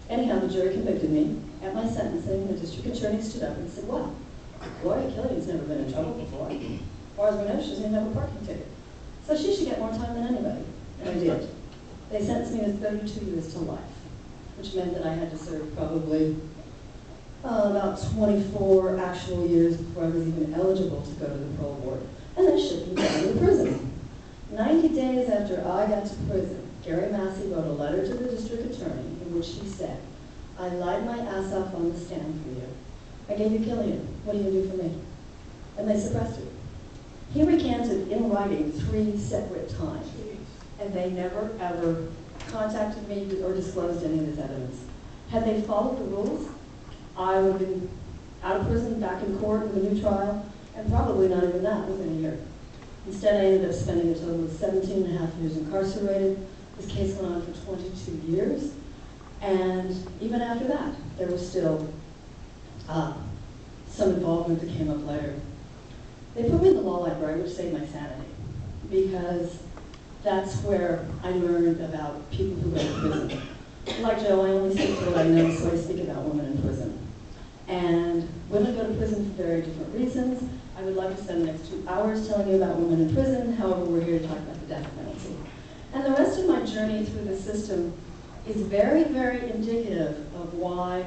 Anyhow, the jury convicted me. At my sentencing, the district attorney stood up and said, well, Gloria Killian's never been in trouble before. As far as we know, she doesn't have a parking ticket. So she should get more time than anybody. And I did. They sentenced me to 32 years to life, which meant that I had to serve probably about 24 actual years before I was even eligible to go to the parole board. And they shipped me down to prison. 90 days after I got to prison, Gary Massey wrote a letter to the district attorney in which he said, I lied my ass off on the stand for you. I gave you Killian. What do you do for me? And they suppressed it. He recanted in writing 3 separate times. And they never, ever contacted me or disclosed any of this evidence. Had they followed the rules, I would have been out of prison, back in court with a new trial, and probably not even that within a year. Instead, I ended up spending a total of 17 and a half years incarcerated. This case went on for 22 years. And even after that, there was still some involvement that came up later. They put me in the law library, which saved my sanity, because that's where I learned about people who go to prison. Like Joe, I only speak to what I know, so I speak about women in prison. And women go to prison for very different reasons. I would like to spend the next 2 hours telling you about women in prison. However, we're here to talk about the death penalty. And the rest of my journey through the system is very, very indicative of why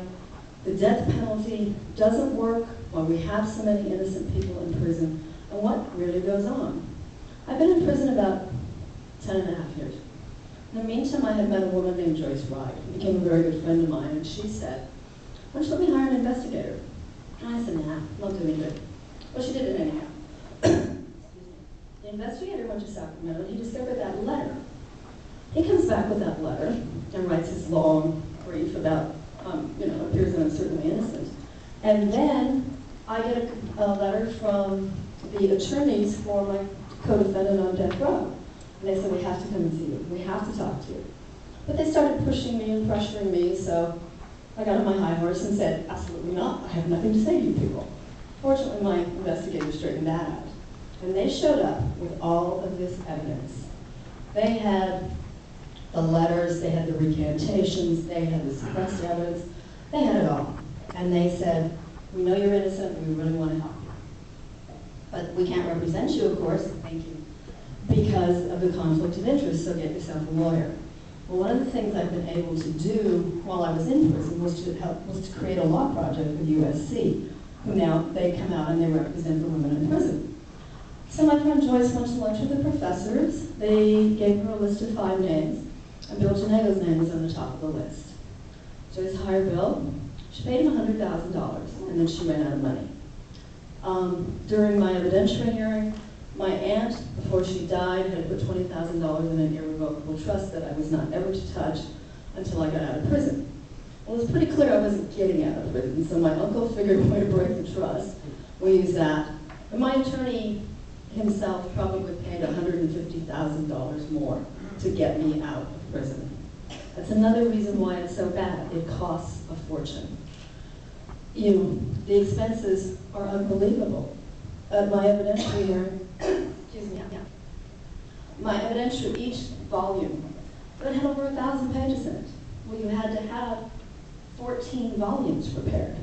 the death penalty doesn't work, why we have so many innocent people in prison, and what really goes on. I've been in prison about 10 and a half years. In the meantime, I had met a woman named Joyce Wright, who became a very good friend of mine, and she said, why don't you let me hire an investigator? And I said, nah, not doing good. Well, she did it anyhow. The investigator went to Sacramento, and he discovered that letter. He comes back with that letter and writes his long brief about, appears that I'm certainly innocent. And then I get a letter from the attorneys for my co-defendant on death row. And they said, we have to come and see you. We have to talk to you. But they started pushing me and pressuring me, so I got on my high horse and said, absolutely not. I have nothing to say to you people. Fortunately, my investigators straightened that out. And they showed up with all of this evidence. They had the letters, they had the recantations, they had the suppressed evidence, they had it all. And they said, we know you're innocent, we really want to help you. But we can't represent you, of course, thank you, because of the conflict of interest, so get yourself a lawyer. Well, one of the things I've been able to do while I was in prison was to create a law project with USC, who now, they come out and they represent the women in prison. So my friend Joyce went to lunch with the professors. They gave her a list of 5 names, and Bill Janego's name was on the top of the list. Joyce hired Bill. She paid him $100,000, and then she ran out of money. During my evidentiary hearing, my aunt, before she died, had put $20,000 in an irrevocable trust that I was not ever to touch until I got out of prison. Well, it was pretty clear I wasn't getting out of prison, so my uncle figured a way to break the trust. We used that. And my attorney himself probably paid $150,000 more to get me out of prison. That's another reason why it's so bad. It costs a fortune. The expenses are unbelievable. My evidentiary hearing, my evidentiary, each volume, it had over 1,000 pages in it. Well, you had to have 14 volumes prepared.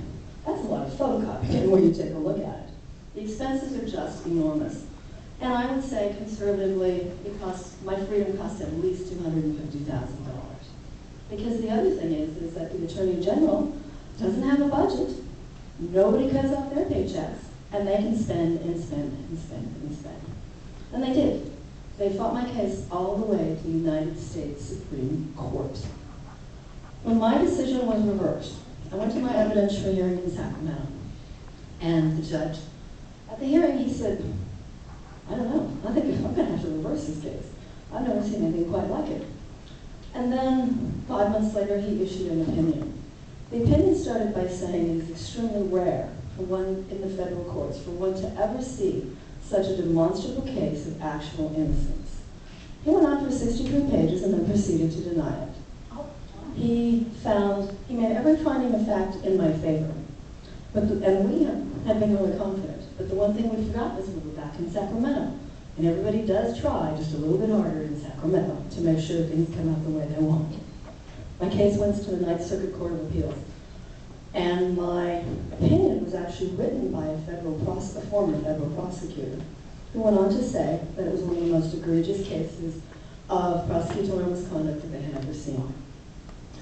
That's a lot of photocopying when you take a look at it. The expenses are just enormous. And I would say conservatively, my freedom cost at least $250,000. Because the other thing is that the Attorney General doesn't have a budget. Nobody cuts off their paychecks, and they can spend and spend and spend and spend. And they did. They fought my case all the way to the United States Supreme Court. When my decision was reversed, I went to my evidentiary hearing in Sacramento, and the judge, at the hearing, he said, I don't know, I think I'm going to have to reverse this case. I've never seen anything quite like it. And then 5 months later, he issued an opinion. The opinion started by saying it is extremely rare for one in the federal courts, for one to ever see such a demonstrable case of actual innocence. He went on for 63 pages and then proceeded to deny it. He made every finding of fact in my favor. And we had been really confident. But the one thing we forgot was we were back in Sacramento. And everybody does try just a little bit harder in Sacramento to make sure things come out the way they want. My case went to the Ninth Circuit Court of Appeals. And my opinion was actually written by a former federal prosecutor, who went on to say that it was one of the most egregious cases of prosecutorial misconduct that they had ever seen.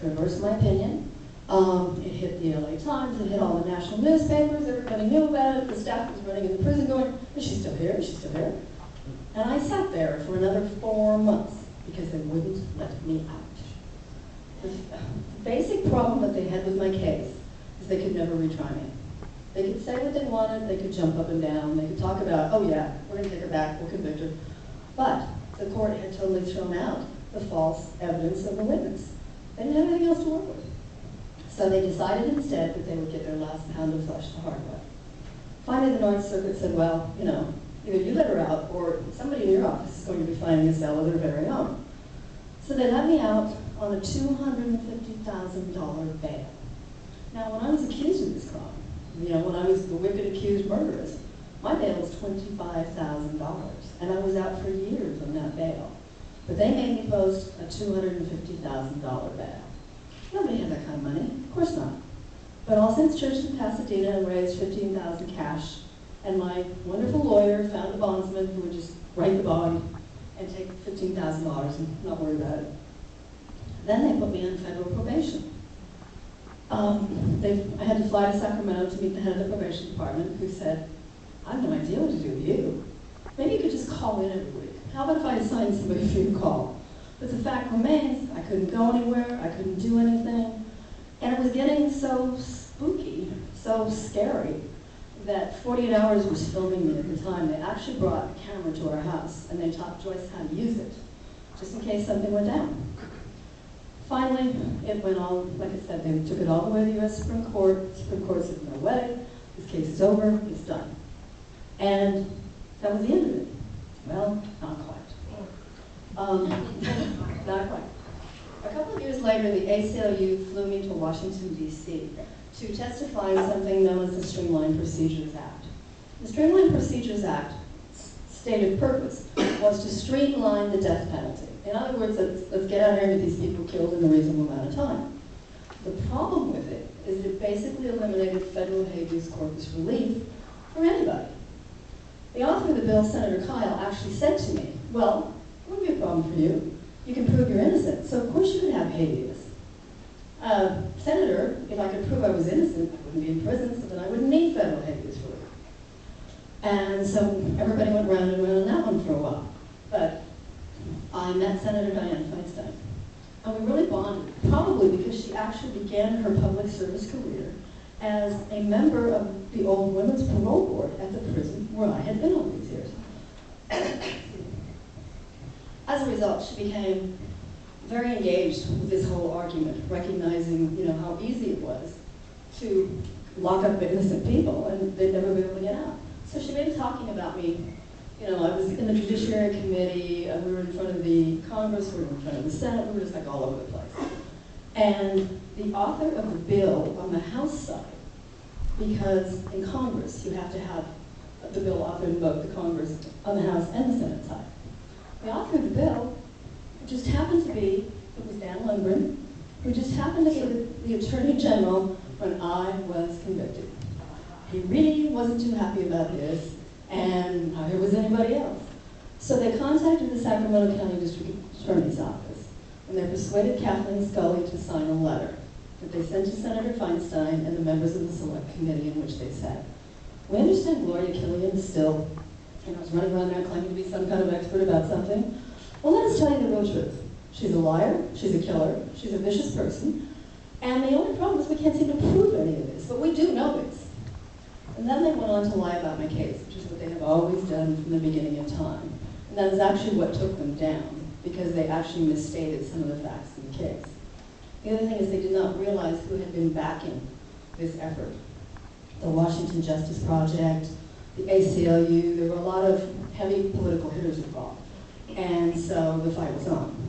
To reverse my opinion, it hit the LA Times, it hit all the national newspapers, everybody knew about it, the staff was running in the prison going, is she still here, is she still here? And I sat there for another 4 months because they wouldn't let me out. The basic problem that they had with my case is they could never retry me. They could say what they wanted, they could jump up and down, they could talk about, oh yeah, we're going to take her back, we'll convict her. But the court had totally thrown out the false evidence of the witness. They didn't have anything else to work with. So they decided instead that they would get their last pound of flesh the hard way. Finally, the Ninth Circuit said, well, you know, either you let her out or somebody in your office is going to be finding a cell of their very own. So they let me out on a $250,000 bail. Now, when I was accused of this crime, you know, when I was the wicked accused murderess, my bail was $25,000, and I was out for years on that bail. But they made me post a $250,000 bail. Nobody had that kind of money, of course not. But All Saints Church in Pasadena raised $15,000 cash, and my wonderful lawyer found a bondsman who would just write the bond and take $15,000 and not worry about it. Then they put me on federal probation. I had to fly to Sacramento to meet the head of the probation department, who said, I have no idea what to do with you. Maybe you could just call in every week. How about if I assign somebody for you to call? But the fact remains, I couldn't go anywhere, I couldn't do anything, and it was getting so spooky, so scary, that 48 Hours was filming me at the time. They actually brought a camera to our house, and they taught Joyce how to use it, just in case something went down. Finally, it went on, like I said, they took it all the way to the U.S. Supreme Court. The Supreme Court said, no way, this case is over, it's done. And that was the end of it. Well, not quite. Not quite. A couple of years later, the ACLU flew me to Washington, D.C. to testify on something known as the Streamlined Procedures Act. The Streamlined Procedures Act stated purpose was to streamline the death penalty. In other words, let's get out here and get these people killed in a reasonable amount of time. The problem with it is it basically eliminated federal habeas corpus relief for anybody. The author of the bill, Senator Kyle, actually said to me, well, it wouldn't be a problem for you. You can prove you're innocent, so of course you could have habeas. Senator, if I could prove I was innocent, I wouldn't be in prison, so then I wouldn't need federal habeas relief. And so everybody went round and round on that one for a while. But I met Senator Dianne Feinstein, and we really bonded, probably because she actually began her public service career as a member of the old Women's Parole Board at the prison where I had been all these years. As a result, she became very engaged with this whole argument, recognizing, you know, how easy it was to lock up innocent people and they'd never be able to get out. So she began talking about me. You know, I was in the Judiciary Committee, we were in front of the Congress, we were in front of the Senate, we were just like all over the place. And the author of the bill on the House side, because in Congress you have to have the bill authored in both the Congress, on the House and the Senate side. The author of the bill just happened to be, it was Dan Lundgren, who just happened to be the Attorney General when I was convicted. He really wasn't too happy about this, and neither was anybody else. So they contacted the Sacramento County District Attorney's Office, and they persuaded Kathleen Scully to sign a letter that they sent to Senator Feinstein and the members of the Select Committee, in which they said, we understand Gloria Killian is still, you know, is running around there claiming to be some kind of expert about something. Well, let us tell you the real truth. She's a liar, she's a killer, she's a vicious person, and the only problem is we can't seem to prove any of this, but we do know this. And then they went on to lie about my case, which is what they have always done from the beginning of time. And that is actually what took them down, because they actually misstated some of the facts in the case. The other thing is they did not realize who had been backing this effort. The Washington Justice Project, the ACLU, there were a lot of heavy political hitters involved. And so the fight was on.